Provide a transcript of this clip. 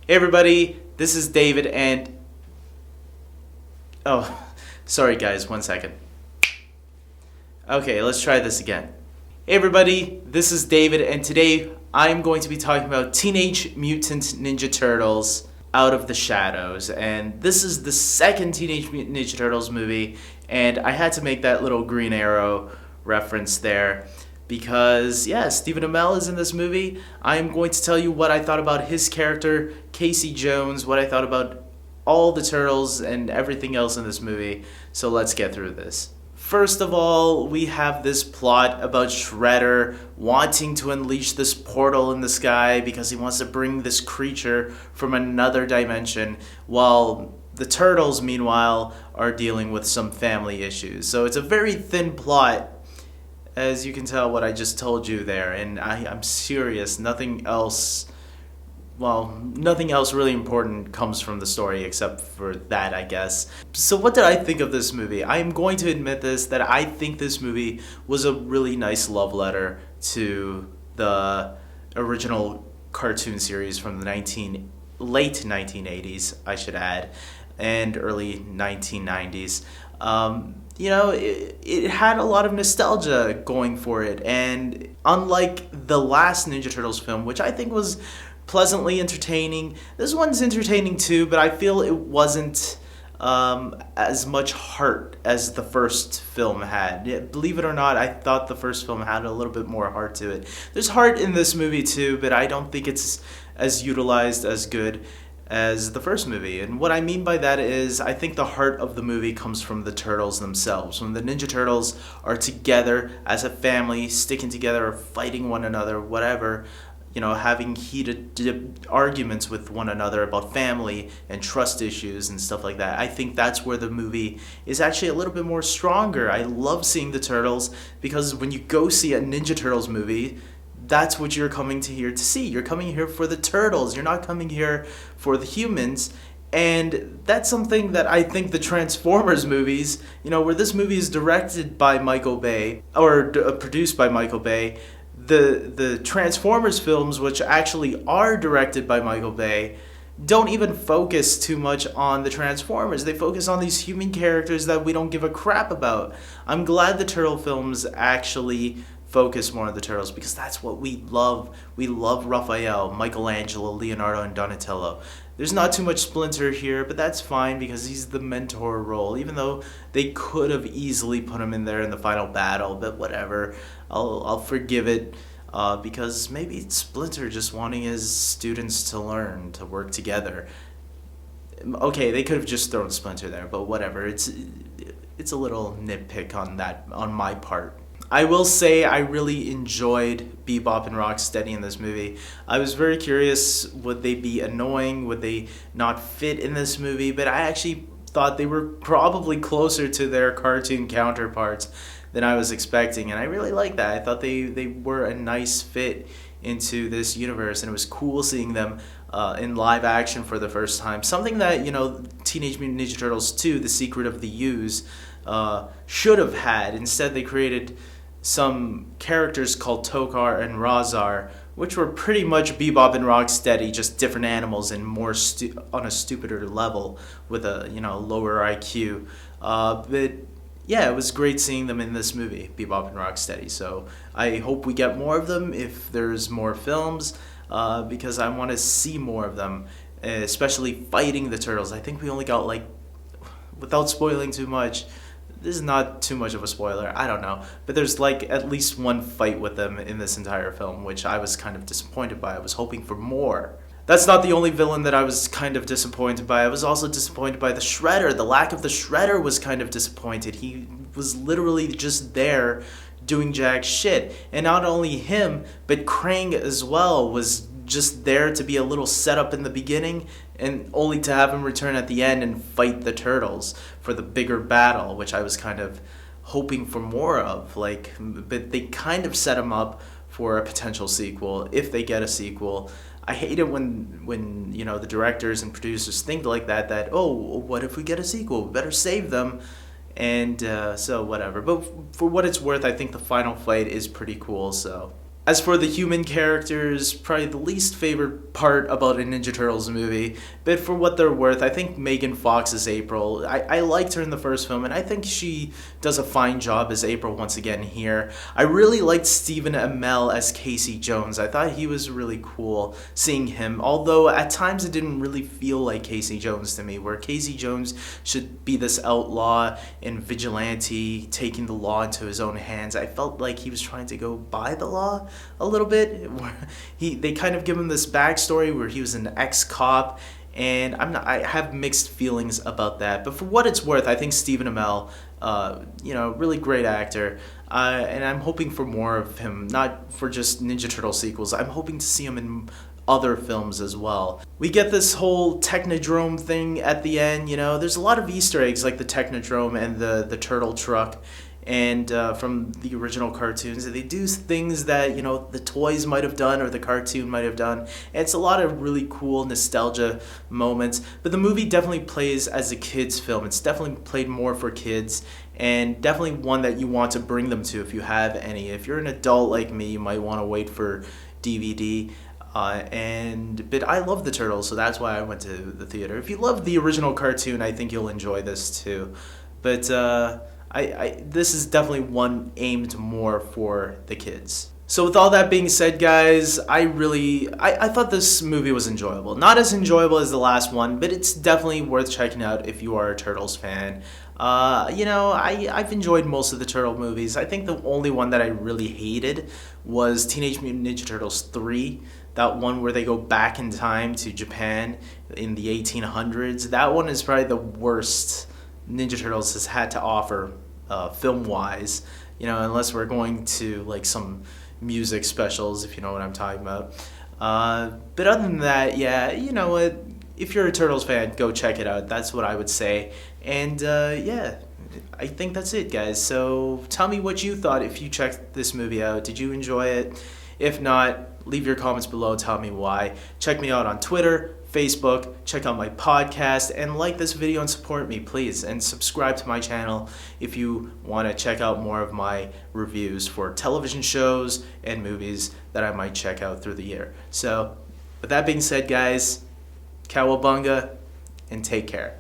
Hey everybody, this is David and... Oh, sorry guys, 1 second. Okay, let's try this again. Hey everybody, this is David and today I'm going to be talking about Teenage Mutant Ninja Turtles Out of the Shadows. And this is the second Teenage Mutant Ninja Turtles movie, and I had to make that little Green Arrow reference there. Because, yeah, Stephen Amell is in this movie. I am going to tell you what I thought about his character, Casey Jones, what I thought about all the Turtles and everything else in this movie. So let's get through this. First of all, we have this plot about Shredder wanting to unleash this portal in the sky because he wants to bring this creature from another dimension, while the Turtles, meanwhile, are dealing with some family issues. So it's a very thin plot, as you can tell what I just told you there, and I'm serious, nothing else really important comes from the story except for that, I guess. So what did I think of this movie? I am going to admit this, that I think this movie was a really nice love letter to the original cartoon series from the late 1980s, I should add, and early 1990s. It had a lot of nostalgia going for it, and unlike the last Ninja Turtles film, which I think was pleasantly entertaining, this one's entertaining too, but I feel it wasn't as much heart as the first film had. Yeah, believe it or not, I thought the first film had a little bit more heart to it. There's heart in this movie too, but I don't think it's as utilized as good as the first movie. And what I mean by that is, I think the heart of the movie comes from the Turtles themselves. When the Ninja Turtles are together as a family, sticking together or fighting one another, whatever, having heated arguments with one another about family and trust issues and stuff like that. I think that's where the movie is actually a little bit more stronger. I love seeing the Turtles because when you go see a Ninja Turtles movie, that's what you're coming to here to see. You're coming here for the Turtles. You're not coming here for the humans. And that's something that I think the Transformers movies, where this movie is directed by Michael Bay, or produced by Michael Bay, the Transformers films, which actually are directed by Michael Bay, don't even focus too much on the Transformers. They focus on these human characters that we don't give a crap about. I'm glad the Turtle films actually focus more on the Turtles because that's what we love. We love Raphael, Michelangelo, Leonardo, and Donatello. There's not too much Splinter here, but that's fine because he's the mentor role, even though they could have easily put him in there in the final battle, but whatever. I'll forgive it because maybe it's Splinter just wanting his students to learn, to work together. Okay, they could have just thrown Splinter there, but whatever. It's a little nitpick on my part. I will say I really enjoyed Bebop and Rocksteady in this movie. I was very curious, would they be annoying? Would they not fit in this movie? But I actually thought they were probably closer to their cartoon counterparts than I was expecting, and I really liked that. I thought they were a nice fit into this universe, and it was cool seeing them in live action for the first time. Something that, Teenage Mutant Ninja Turtles 2, The Secret of the Ooze, should have had. Instead, they created some characters called Tokar and Razar, which were pretty much Bebop and Rocksteady, just different animals and more on a stupider level with a lower IQ. But yeah, it was great seeing them in this movie, Bebop and Rocksteady. So I hope we get more of them if there's more films, because I want to see more of them, especially fighting the Turtles. I think we only got without spoiling too much. This is not too much of a spoiler, I don't know. But there's at least one fight with them in this entire film, which I was kind of disappointed by. I was hoping for more. That's not the only villain that I was kind of disappointed by. I was also disappointed by the Shredder. The lack of the Shredder was kind of disappointed. He was literally just there doing jack shit. And not only him, but Krang as well was just there to be a little setup in the beginning and only to have him return at the end and fight the Turtles for the bigger battle, which I was kind of hoping for more of. But they kind of set him up for a potential sequel, if they get a sequel. I hate it when the directors and producers think like that, oh, what if we get a sequel? We better save them. And so whatever. But for what it's worth, I think the final fight is pretty cool, so As for the human characters, probably the least favorite part about a Ninja Turtles movie, but for what they're worth, I think Megan Fox as April. I liked her in the first film, and I think she does a fine job as April once again here. I really liked Stephen Amell as Casey Jones. I thought he was really cool seeing him, although at times it didn't really feel like Casey Jones to me, where Casey Jones should be this outlaw and vigilante taking the law into his own hands. I felt like he was trying to go by the law a little bit. They kind of give him this backstory where he was an ex-cop, and I have mixed feelings about that. But for what it's worth, I think Stephen Amell, really great actor, and I'm hoping for more of him, not for just Ninja Turtle sequels. I'm hoping to see him in other films as well. We get this whole Technodrome thing at the end. There's a lot of Easter eggs like the Technodrome and the turtle truck, and from the original cartoons. They do things that the toys might have done or the cartoon might have done. And it's a lot of really cool nostalgia moments, but the movie definitely plays as a kids film. It's definitely played more for kids, and definitely one that you want to bring them to if you have any. If you're an adult like me, you might want to wait for DVD. But I love the Turtles, so that's why I went to the theater. If you love the original cartoon, I think you'll enjoy this too. But this is definitely one aimed more for the kids. So with all that being said, guys, I thought this movie was enjoyable. Not as enjoyable as the last one, but it's definitely worth checking out if you are a Turtles fan. I've enjoyed most of the Turtle movies. I think the only one that I really hated was Teenage Mutant Ninja Turtles 3. That one where they go back in time to Japan in the 1800s. That one is probably the worst Ninja Turtles has had to offer film-wise, unless we're going to like some music specials, if you know what I'm talking about. But other than that, yeah, you know what? If you're a Turtles fan, go check it out. That's what I would say. And I think that's it, guys. So tell me what you thought if you checked this movie out. Did you enjoy it? If not, leave your comments below. Tell me why. Check me out on Twitter, Facebook, check out my podcast, and like this video and support me, please. And subscribe to my channel if you want to check out more of my reviews for television shows and movies that I might check out through the year. So, with that being said, guys, cowabunga, and take care.